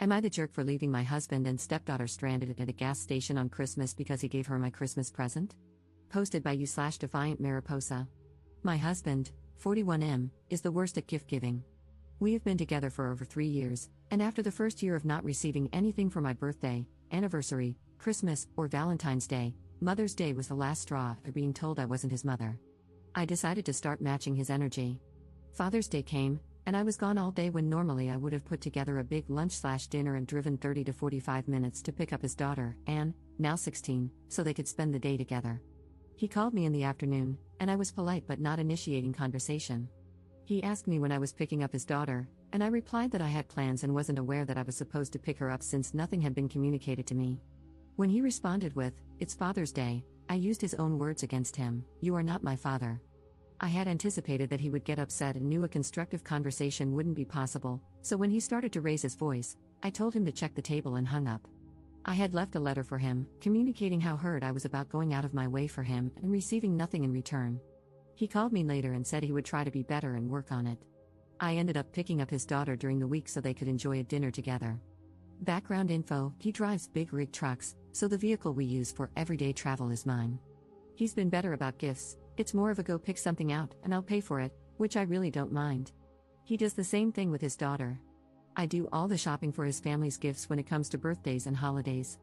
Am I the jerk for leaving my husband and stepdaughter stranded at a gas station on Christmas because he gave her my Christmas present? Posted by you/Defiant Mariposa. My husband, 41M, is the worst at gift giving. We have been together for over 3 years, and after the first year of not receiving anything for my birthday, anniversary, Christmas, or Valentine's Day, Mother's Day was the last straw after being told I wasn't his mother. I decided to start matching his energy. Father's Day came, and I was gone all day when normally I would have put together a big lunch/dinner and driven 30 to 45 minutes to pick up his daughter, Anne, now 16, so they could spend the day together. He called me in the afternoon, and I was polite but not initiating conversation. He asked me when I was picking up his daughter, and I replied that I had plans and wasn't aware that I was supposed to pick her up since nothing had been communicated to me. When he responded with, "It's Father's Day," I used his own words against him, "You are not my father." I had anticipated that he would get upset and knew a constructive conversation wouldn't be possible, so when he started to raise his voice, I told him to check the table and hung up. I had left a letter for him, communicating how hurt I was about going out of my way for him and receiving nothing in return. He called me later and said he would try to be better and work on it. I ended up picking up his daughter during the week so they could enjoy a dinner together. Background info: he drives big rig trucks, so the vehicle we use for everyday travel is mine. He's been better about gifts. It's more of a go pick something out and I'll pay for it, which I really don't mind. He does the same thing with his daughter. I do all the shopping for his family's gifts when it comes to birthdays and holidays.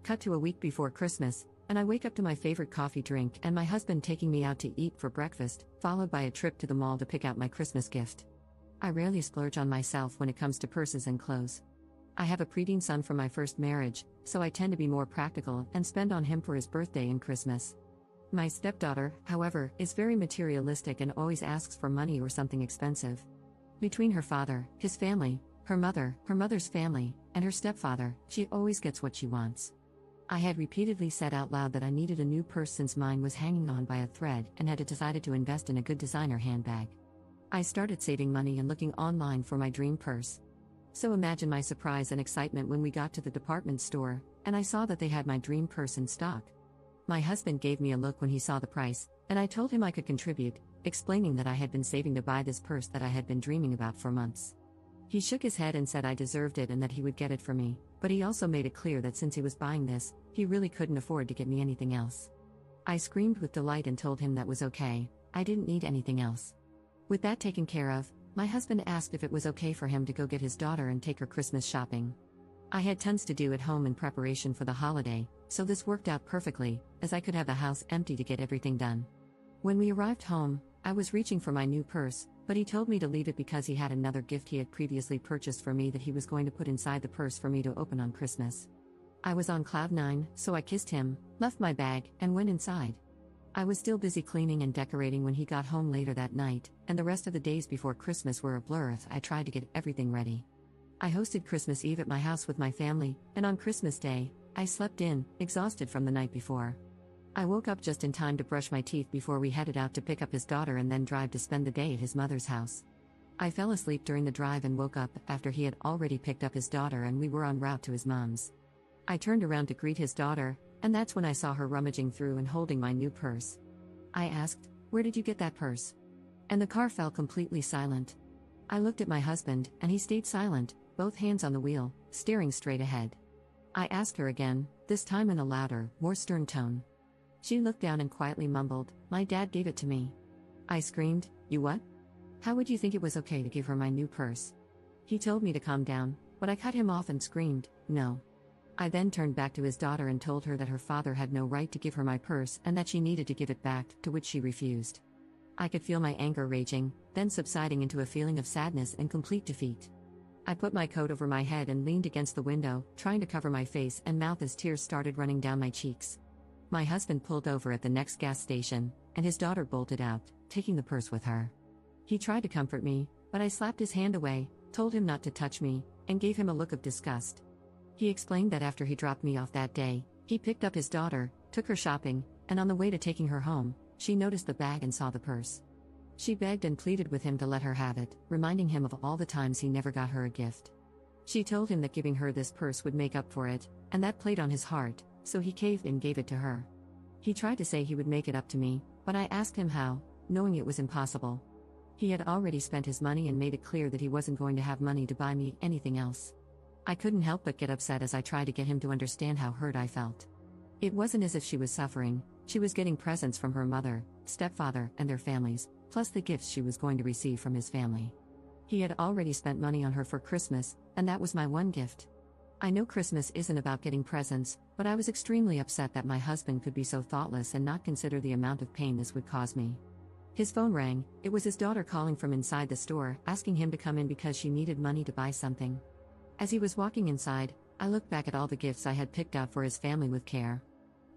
Cut to a week before Christmas, and I wake up to my favorite coffee drink and my husband taking me out to eat for breakfast, followed by a trip to the mall to pick out my Christmas gift. I rarely splurge on myself when it comes to purses and clothes. I have a preteen son from my first marriage, so I tend to be more practical and spend on him for his birthday and Christmas. My stepdaughter, however, is very materialistic and always asks for money or something expensive. Between her father, his family, her mother's family, and her stepfather, she always gets what she wants. I had repeatedly said out loud that I needed a new purse since mine was hanging on by a thread and had decided to invest in a good designer handbag. I started saving money and looking online for my dream purse. So imagine my surprise and excitement when we got to the department store, and I saw that they had my dream purse in stock. My husband gave me a look when he saw the price, and I told him I could contribute, explaining that I had been saving to buy this purse that I had been dreaming about for months. He shook his head and said I deserved it and that he would get it for me, but he also made it clear that since he was buying this, he really couldn't afford to get me anything else. I screamed with delight and told him that was okay, I didn't need anything else. With that taken care of, my husband asked if it was okay for him to go get his daughter and take her Christmas shopping. I had tons to do at home in preparation for the holiday, so this worked out perfectly, as I could have the house empty to get everything done. When we arrived home, I was reaching for my new purse, but he told me to leave it because he had another gift he had previously purchased for me that he was going to put inside the purse for me to open on Christmas. I was on cloud 9, so I kissed him, left my bag, and went inside. I was still busy cleaning and decorating when he got home later that night, and the rest of the days before Christmas were a blur as I tried to get everything ready. I hosted Christmas Eve at my house with my family, and on Christmas Day, I slept in, exhausted from the night before. I woke up just in time to brush my teeth before we headed out to pick up his daughter and then drive to spend the day at his mother's house. I fell asleep during the drive and woke up after he had already picked up his daughter and we were en route to his mom's. I turned around to greet his daughter, and that's when I saw her rummaging through and holding my new purse. I asked, "Where did you get that purse?" And the car fell completely silent. I looked at my husband, and he stayed silent, both hands on the wheel, staring straight ahead. I asked her again, this time in a louder, more stern tone. She looked down and quietly mumbled, "My dad gave it to me." I screamed, "You what? How would you think it was okay to give her my new purse?" He told me to calm down, but I cut him off and screamed, "No." I then turned back to his daughter and told her that her father had no right to give her my purse and that she needed to give it back, to which she refused. I could feel my anger raging, then subsiding into a feeling of sadness and complete defeat. I put my coat over my head and leaned against the window, trying to cover my face and mouth as tears started running down my cheeks. My husband pulled over at the next gas station, and his daughter bolted out, taking the purse with her. He tried to comfort me, but I slapped his hand away, told him not to touch me, and gave him a look of disgust. He explained that after he dropped me off that day, he picked up his daughter, took her shopping, and on the way to taking her home, she noticed the bag and saw the purse. She begged and pleaded with him to let her have it, reminding him of all the times he never got her a gift. She told him that giving her this purse would make up for it, and that played on his heart, so he caved and gave it to her. He tried to say he would make it up to me, but I asked him how, knowing it was impossible. He had already spent his money and made it clear that he wasn't going to have money to buy me anything else. I couldn't help but get upset as I tried to get him to understand how hurt I felt. It wasn't as if she was suffering, she was getting presents from her mother, stepfather, and their families, plus the gifts she was going to receive from his family. He had already spent money on her for Christmas, and that was my one gift. I know Christmas isn't about getting presents, but I was extremely upset that my husband could be so thoughtless and not consider the amount of pain this would cause me. His phone rang. It was his daughter calling from inside the store, asking him to come in because she needed money to buy something. As he was walking inside, I looked back at all the gifts I had picked out for his family with care.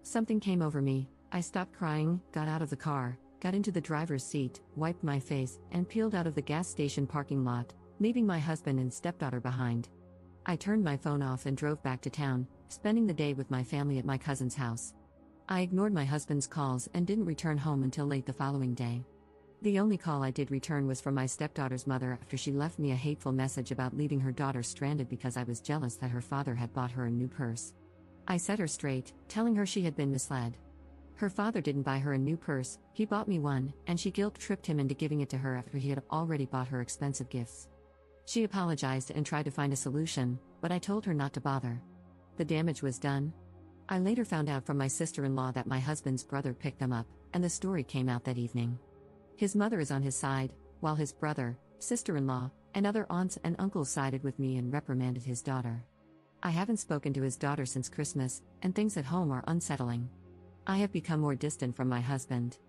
Something came over me. I stopped crying, got out of the car, got into the driver's seat, wiped my face, and peeled out of the gas station parking lot, leaving my husband and stepdaughter behind. I turned my phone off and drove back to town, spending the day with my family at my cousin's house. I ignored my husband's calls and didn't return home until late the following day. The only call I did return was from my stepdaughter's mother after she left me a hateful message about leaving her daughter stranded because I was jealous that her father had bought her a new purse. I set her straight, telling her she had been misled. Her father didn't buy her a new purse, he bought me one, and she guilt-tripped him into giving it to her after he had already bought her expensive gifts. She apologized and tried to find a solution, but I told her not to bother. The damage was done. I later found out from my sister-in-law that my husband's brother picked them up, and the story came out that evening. His mother is on his side, while his brother, sister-in-law, and other aunts and uncles sided with me and reprimanded his daughter. I haven't spoken to his daughter since Christmas, and things at home are unsettling. I have become more distant from my husband.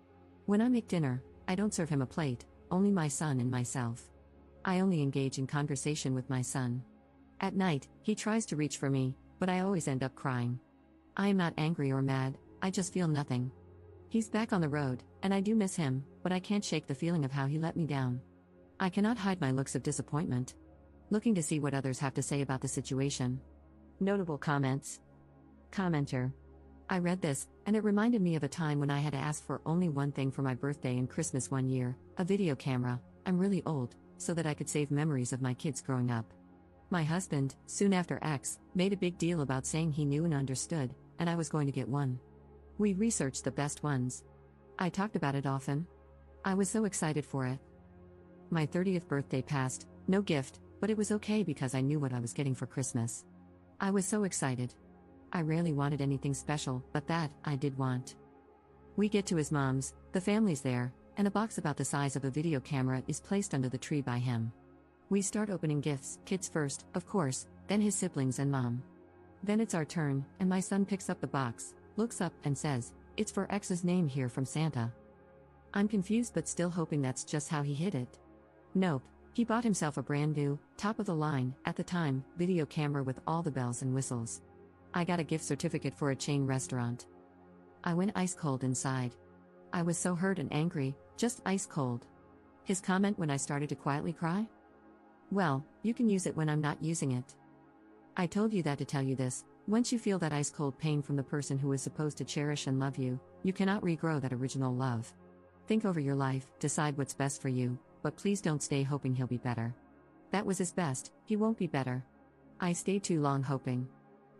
When I make dinner, I don't serve him a plate, only my son and myself. I only engage in conversation with my son. At night, he tries to reach for me, but I always end up crying. I am not angry or mad, I just feel nothing. He's back on the road, and I do miss him, but I can't shake the feeling of how he let me down. I cannot hide my looks of disappointment. Looking to see what others have to say about the situation. Notable comments. Commenter. I read this, and it reminded me of a time when I had asked for only one thing for my birthday and Christmas one year, a video camera. I'm really old, so that I could save memories of my kids growing up. My husband, soon after X, made a big deal about saying he knew and understood, and I was going to get one. We researched the best ones. I talked about it often. I was so excited for it. My 30th birthday passed, no gift, but it was okay because I knew what I was getting for Christmas. I was so excited. I rarely wanted anything special, but that, I did want. We get to his mom's, the family's there, and a box about the size of a video camera is placed under the tree by him. We start opening gifts, kids first, of course, then his siblings and mom. Then it's our turn, and my son picks up the box, looks up, and says, "It's for X's name here from Santa." I'm confused but still hoping that's just how he hid it. Nope, he bought himself a brand new, top of the line, at the time, video camera with all the bells and whistles. I got a gift certificate for a chain restaurant. I went ice cold inside. I was so hurt and angry, just ice cold. His comment when I started to quietly cry? Well, you can use it when I'm not using it. I told you that to tell you this. Once you feel that ice cold pain from the person who is supposed to cherish and love you, you cannot regrow that original love. Think over your life, decide what's best for you, but please don't stay hoping he'll be better. That was his best, he won't be better. I stayed too long hoping.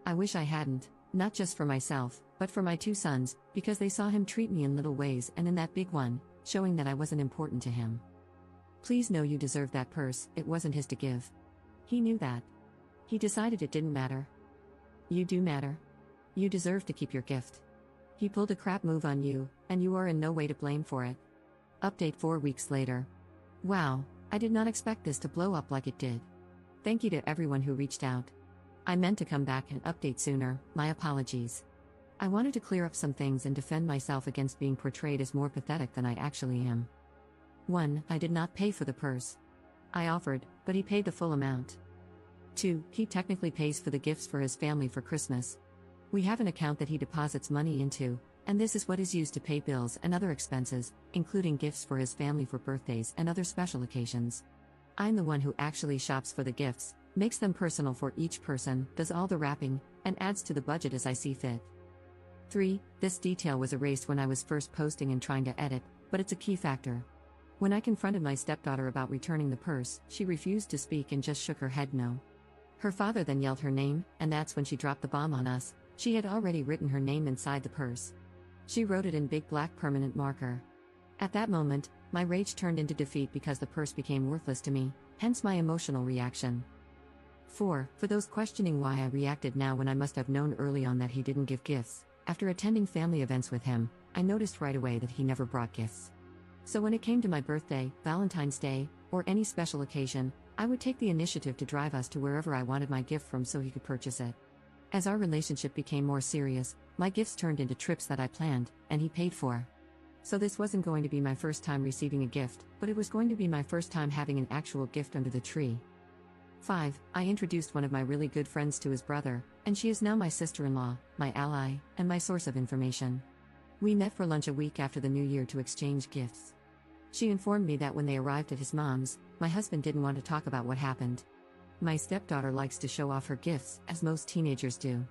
I wish I hadn't, not just for myself, but for my two sons, because they saw him treat me in little ways and in that big one, showing that I wasn't important to him. Please know you deserve that purse, it wasn't his to give. He knew that. He decided it didn't matter. You do matter. You deserve to keep your gift. He pulled a crap move on you, and you are in no way to blame for it. Update 4 weeks later. Wow, I did not expect this to blow up like it did. Thank you to everyone who reached out. I meant to come back and update sooner, my apologies. I wanted to clear up some things and defend myself against being portrayed as more pathetic than I actually am. 1. I did not pay for the purse. I offered, but he paid the full amount. 2. He technically pays for the gifts for his family for Christmas. We have an account that he deposits money into, and this is what is used to pay bills and other expenses, including gifts for his family for birthdays and other special occasions. I'm the one who actually shops for the gifts, makes them personal for each person, does all the wrapping, and adds to the budget as I see fit. 3. This detail was erased when I was first posting and trying to edit, but it's a key factor. When I confronted my stepdaughter about returning the purse, she refused to speak and just shook her head no. Her father then yelled her name, and that's when she dropped the bomb on us. She had already written her name inside the purse. She wrote it in big black permanent marker. At that moment, my rage turned into defeat because the purse became worthless to me, hence my emotional reaction. 4. For those questioning why I reacted now when I must have known early on that he didn't give gifts, after attending family events with him, I noticed right away that he never brought gifts. So when it came to my birthday, Valentine's Day, or any special occasion, I would take the initiative to drive us to wherever I wanted my gift from so he could purchase it. As our relationship became more serious, my gifts turned into trips that I planned, and he paid for. So this wasn't going to be my first time receiving a gift, but it was going to be my first time having an actual gift under the tree. 5. I introduced one of my really good friends to his brother, and she is now my sister-in-law, my ally, and my source of information. We met for lunch a week after the new year to exchange gifts. She informed me that when they arrived at his mom's, my husband didn't want to talk about what happened. My stepdaughter likes to show off her gifts, as most teenagers do.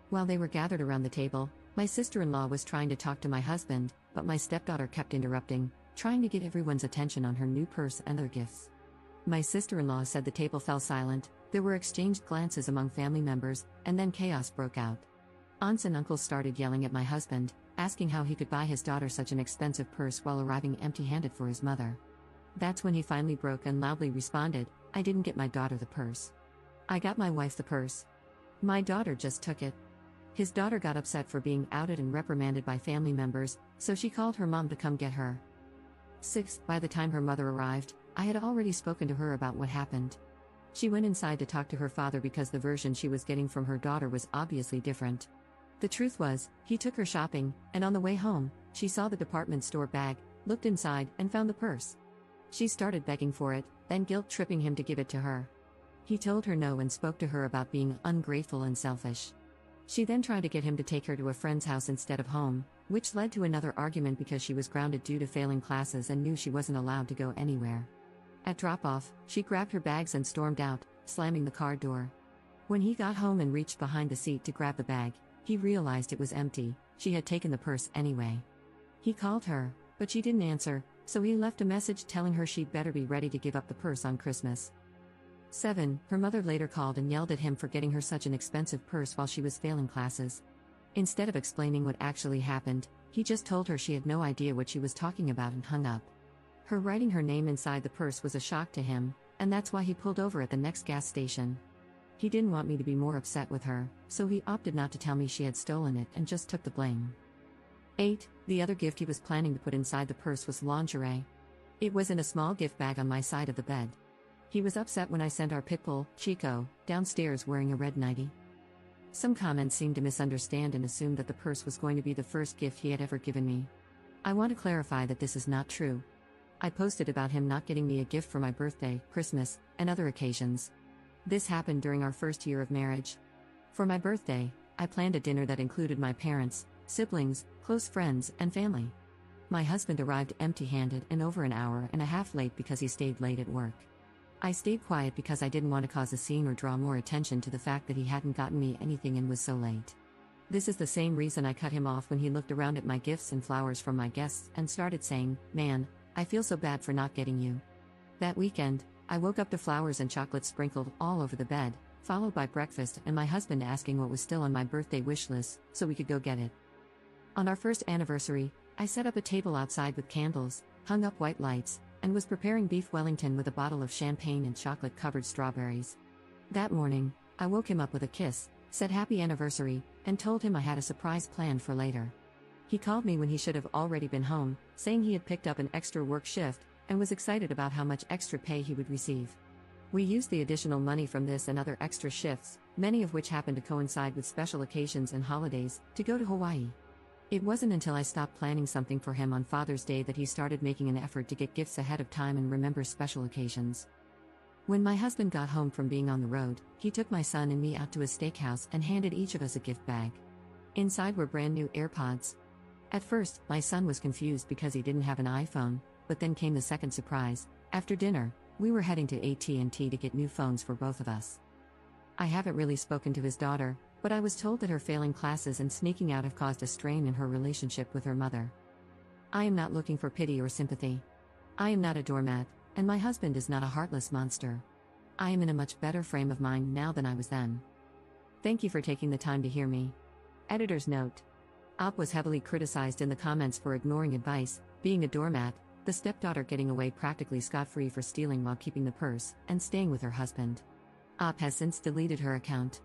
While they were gathered around the table, my sister-in-law was trying to talk to my husband, but my stepdaughter kept interrupting, trying to get everyone's attention on her new purse and their gifts. My sister-in-law said the table fell silent, there were exchanged glances among family members, and then chaos broke out. Aunts and uncles started yelling at my husband, asking how he could buy his daughter such an expensive purse while arriving empty-handed for his mother. That's when he finally broke and loudly responded, "I didn't get my daughter the purse. I got my wife the purse. My daughter just took it." His daughter got upset for being outed and reprimanded by family members, so she called her mom to come get her. 6. By the time her mother arrived, I had already spoken to her about what happened. She went inside to talk to her father because the version she was getting from her daughter was obviously different. The truth was, he took her shopping, and on the way home, she saw the department store bag, looked inside, and found the purse. She started begging for it, then guilt-tripping him to give it to her. He told her no and spoke to her about being ungrateful and selfish. She then tried to get him to take her to a friend's house instead of home, which led to another argument because she was grounded due to failing classes and knew she wasn't allowed to go anywhere. At drop-off, she grabbed her bags and stormed out, slamming the car door. When he got home and reached behind the seat to grab the bag, he realized it was empty. She had taken the purse anyway. He called her, but she didn't answer, so he left a message telling her she'd better be ready to give up the purse on Christmas. 7. Her mother later called and yelled at him for getting her such an expensive purse while she was failing classes. Instead of explaining what actually happened, he just told her she had no idea what she was talking about and hung up. Her writing her name inside the purse was a shock to him, and that's why he pulled over at the next gas station. He didn't want me to be more upset with her, so he opted not to tell me she had stolen it and just took the blame. 8. The other gift he was planning to put inside the purse was lingerie. It was in a small gift bag on my side of the bed. He was upset when I sent our pit bull, Chico, downstairs wearing a red nightie. Some comments seemed to misunderstand and assume that the purse was going to be the first gift he had ever given me. I want to clarify that this is not true. I posted about him not getting me a gift for my birthday, Christmas, and other occasions. This happened during our first year of marriage. For my birthday, I planned a dinner that included my parents, siblings, close friends, and family. My husband arrived empty-handed and over an hour and a half late because he stayed late at work. I stayed quiet because I didn't want to cause a scene or draw more attention to the fact that he hadn't gotten me anything and was so late. This is the same reason I cut him off when he looked around at my gifts and flowers from my guests and started saying, "Man, I feel so bad for not getting you." That weekend, I woke up to flowers and chocolate sprinkled all over the bed, followed by breakfast and my husband asking what was still on my birthday wish list so we could go get it. On our first anniversary, I set up a table outside with candles, hung up white lights, and was preparing beef Wellington with a bottle of champagne and chocolate-covered strawberries. That morning, I woke him up with a kiss, said happy anniversary, and told him I had a surprise planned for later. He called me when he should have already been home, saying he had picked up an extra work shift, and was excited about how much extra pay he would receive. We used the additional money from this and other extra shifts, many of which happened to coincide with special occasions and holidays, to go to Hawaii. It wasn't until I stopped planning something for him on Father's Day that he started making an effort to get gifts ahead of time and remember special occasions. When my husband got home from being on the road, he took my son and me out to a steakhouse and handed each of us a gift bag. Inside were brand new AirPods. At first, my son was confused because he didn't have an iPhone, but then came the second surprise. After dinner, we were heading to AT&T to get new phones for both of us. I haven't really spoken to his daughter, but I was told that her failing classes and sneaking out have caused a strain in her relationship with her mother. I am not looking for pity or sympathy. I am not a doormat, and my husband is not a heartless monster. I am in a much better frame of mind now than I was then. Thank you for taking the time to hear me. Editor's note. Op was heavily criticized in the comments for ignoring advice, being a doormat, the stepdaughter getting away practically scot-free for stealing while keeping the purse, and staying with her husband. AITAH has since deleted her account.